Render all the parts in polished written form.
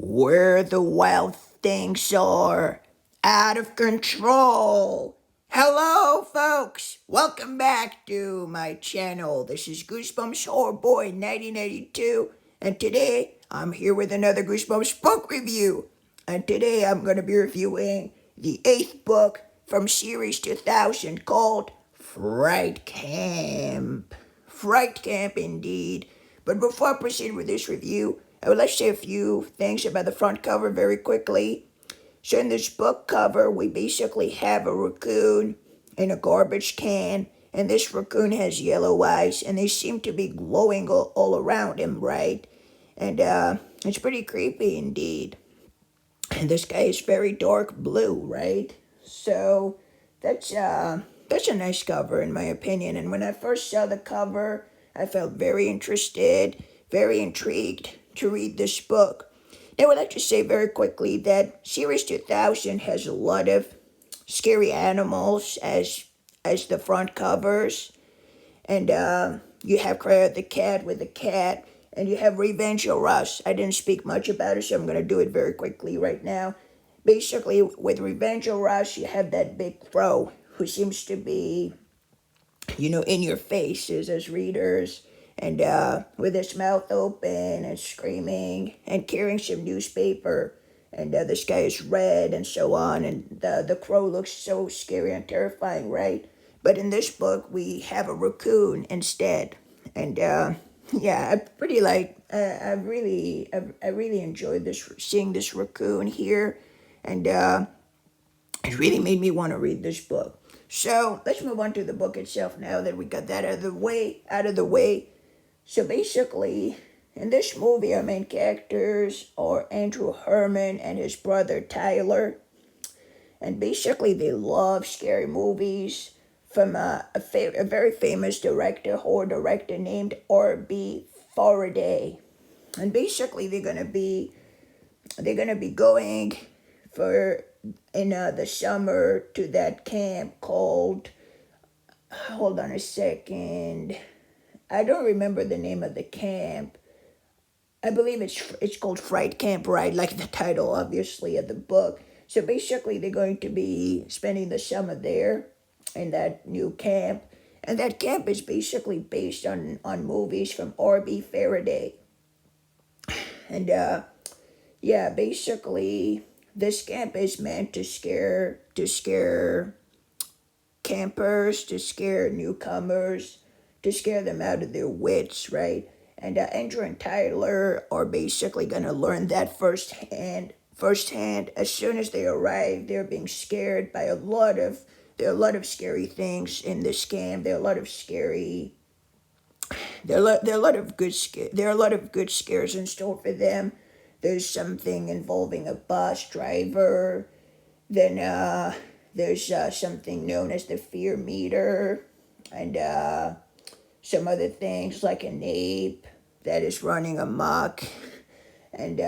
where the wild things are out of control. Hello, folks. Welcome back to my channel. This is Goosebumps Horror Boy 1982, and today I'm here with another Goosebumps book review. And today I'm going to be reviewing the 8th book from Series 2000 called Fright Camp. Fright Camp, indeed. But before I proceed with this review, I would like to say a few things about the front cover very quickly. So in this book cover, we basically have a raccoon in a garbage can, and this raccoon has yellow eyes, and they seem to be glowing all around him, right? And it's pretty creepy indeed. And this guy is very dark blue, right? So that's a nice cover in my opinion. And when I first saw the cover, I felt very interested, very intrigued to read this book. Now, I would like to say very quickly that Series 2000 has a lot of scary animals as the front covers. And you have Cry the Cat with the cat, and you have Revenge of Us. I didn't speak much about it, so I'm going to do it very quickly right now. Basically, with Revenge of Us, you have that big crow who seems to be, in your faces as readers, and with his mouth open and screaming and carrying some newspaper. And the sky is red and so on, and the crow looks so scary and terrifying, right? But in this book, we have a raccoon instead. And yeah, I pretty like, I really enjoyed seeing this raccoon here. And it really made me want to read this book. So let's move on to the book itself now that we got that out of the way. So basically, in this movie, our main characters are Andrew Herman and his brother Tyler. And basically, they love scary movies from a very famous horror director named R.B. Faraday. And basically, they're gonna be going in the summer to that camp called. Hold on a second. I don't remember the name of the camp. I believe it's called Fright Camp, right? Like the title, obviously, of the book. So basically, they're going to be spending the summer there in that new camp. And that camp is basically based on movies from R.B. Faraday. And yeah, basically, this camp is meant to scare campers, to scare newcomers, to scare them out of their wits, right? And Andrew and Tyler are basically going to learn that firsthand. As soon as they arrive, they're being scared by there are a lot of scary things in this camp. There are a lot of good scares in store for them. There's something involving a bus driver. Then there's something known as the fear meter, and some other things like an ape that is running amok, and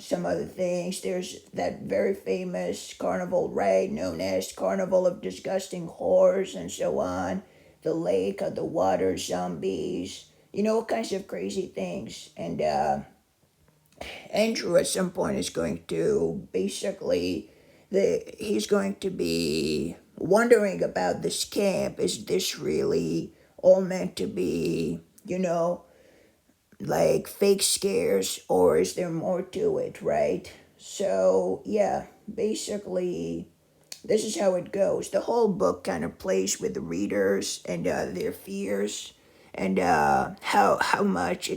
some other things. There's that very famous carnival ride known as Carnival of Disgusting Horrors and so on. The lake of the water zombies, all kinds of crazy things. And Andrew at some point is going to he's going to be wondering about this camp. Is this really all meant to be, like fake scares, or is there more to it, right? So yeah, basically this is how it goes. The whole book kind of plays with the readers and their fears, and how much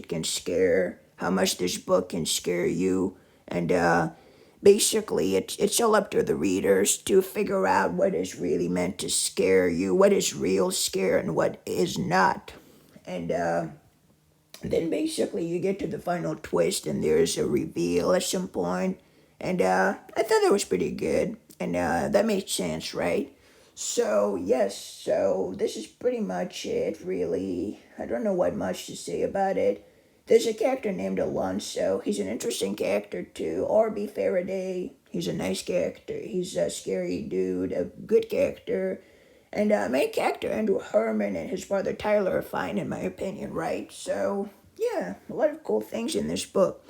how much this book can scare you. And basically, it's all up to the readers to figure out what is really meant to scare you, what is real scare, and what is not. And then basically you get to the final twist, and there's a reveal at some point. And I thought that was pretty good, and that made sense, right? So yes, so this is pretty much it, really. I don't know what much to say about it. There's a character named Alonso. He's an interesting character too. R.B. Faraday. He's a nice character. He's a scary dude, a good character. And main character Andrew Herman and his brother Tyler are fine in my opinion, right? So yeah, a lot of cool things in this book.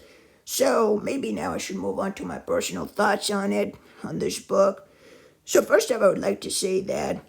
So maybe now I should move on to my personal thoughts on it, on this book. So first off, I would like to say that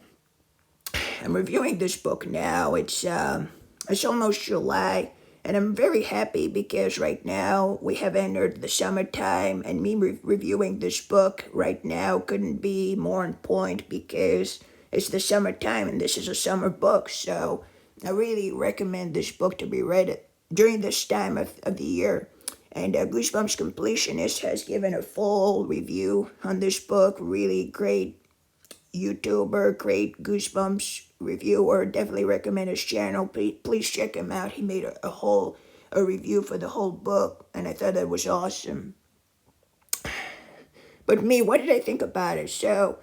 I'm reviewing this book now. It's almost July, and I'm very happy because right now we have entered the summertime, and me reviewing this book right now couldn't be more on point because it's the summertime, and this is a summer book. So I really recommend this book to be read during this time of the year. And Goosebumps Completionist has given a full review on this book. Really great YouTuber, great Goosebumps reviewer. Definitely recommend his channel. Please check him out. He made a review for the whole book, and I thought that was awesome. But me, what did I think about it? So,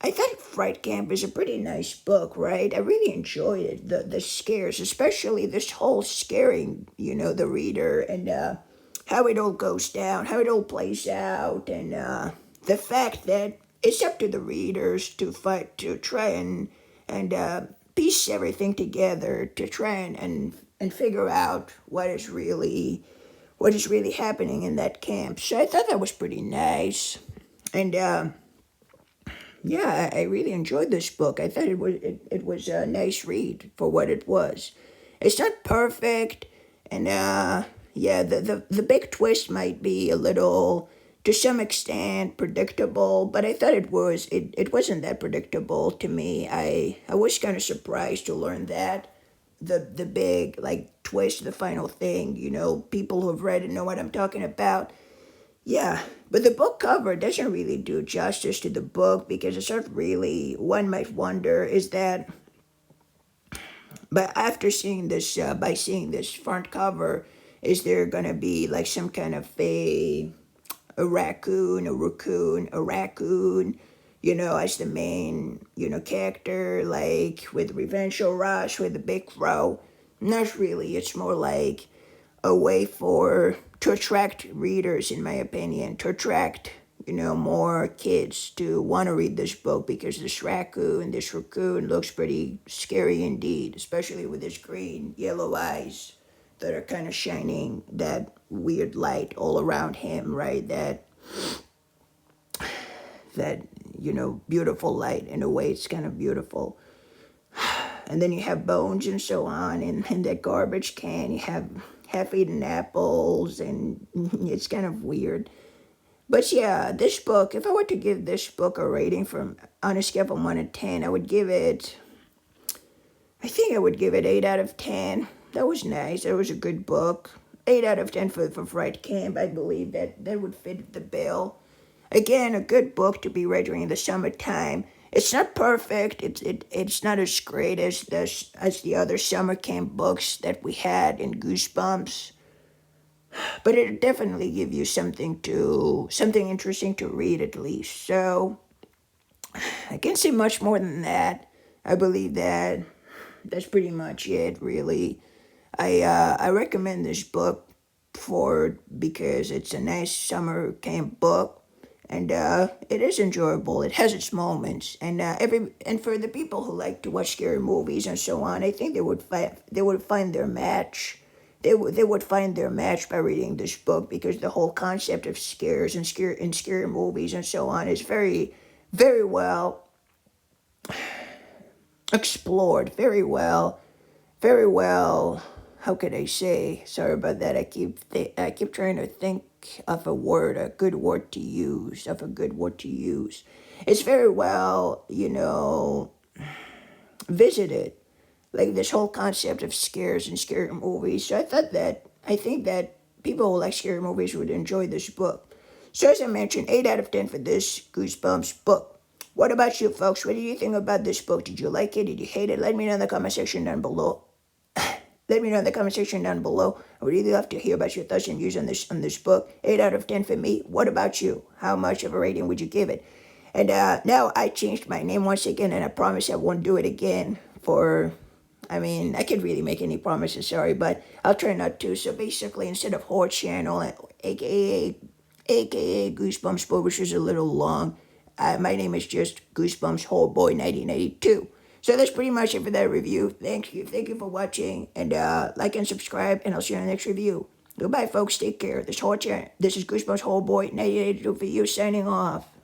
I thought Fright Camp is a pretty nice book, right? I really enjoyed it. The scares, especially this whole scaring, the reader, and how it all goes down, how it all plays out, and the fact that it's up to the readers to fight, to try and piece everything together, to try and figure out what is really happening in that camp. So I thought that was pretty nice, and yeah, I really enjoyed this book. I thought it was a nice read for what it was. It's not perfect, and yeah, the big twist might be a little, to some extent, predictable, but I thought it wasn't that predictable to me. I was kind of surprised to learn that the big like twist, the final thing. People who have read it know what I'm talking about. Yeah, but the book cover doesn't really do justice to the book because it's not really, one might wonder, is that, but after seeing this, by seeing this front cover, is there gonna be like some kind of a raccoon, as the main, character, like with Revenge or Rush, with the big crow? Not really. It's more like a way to attract readers, in my opinion, to attract more kids to want to read this book because this raccoon looks pretty scary indeed, especially with his green yellow eyes that are kind of shining that weird light all around him, right? That beautiful light. In a way, it's kind of beautiful. And then you have bones and so on, and in that garbage can you have half-eaten apples, and it's kind of weird. But yeah, this book, if I were to give this book a rating on a scale from 1 to 10, I think I would give it 8 out of 10. That was nice. That was a good book. 8 out of 10 for Fright Camp. I believe that would fit the bill. Again, a good book to be read during the summertime. It's not perfect. It's not as great as the other summer camp books that we had in Goosebumps, but it definitely give you something interesting to read at least. So I can't say much more than that. I believe that's pretty much it, really. I recommend this book because it's a nice summer camp book, and it is enjoyable. It has its moments, and for the people who like to watch scary movies and so on, I think they would find their match. They would find their match by reading this book because the whole concept of scares and scary movies and so on is very, very well explored. Very well. How could I say? Sorry about that. I keep trying to think of a good word to use. It's very well, visited, like this whole concept of scares and scary movies. So I think that people who like scary movies would enjoy this book. So as I mentioned, 8 out of 10 for this Goosebumps book. What about you folks? What do you think about this book? Did you like it? Did you hate it? Let me know in the comment section down below. Let me know in the comment section down below. I would really love to hear about your thoughts and views on this book. 8 out of 10 for me. What about you? How much of a rating would you give it? And now I changed my name once again, and I promise I won't do it again I could really make any promises, sorry, but I'll try not to. So basically, instead of Horror Channel, aka Goosebumps Boy, which is a little long, my name is just Goosebumps Horror Boy 1982. So that's pretty much it for that review. Thank you for watching, and like and subscribe, and I'll see you in the next review. Goodbye, folks. Take care. This is Goosebumps Whole Boy 1982 for you signing off.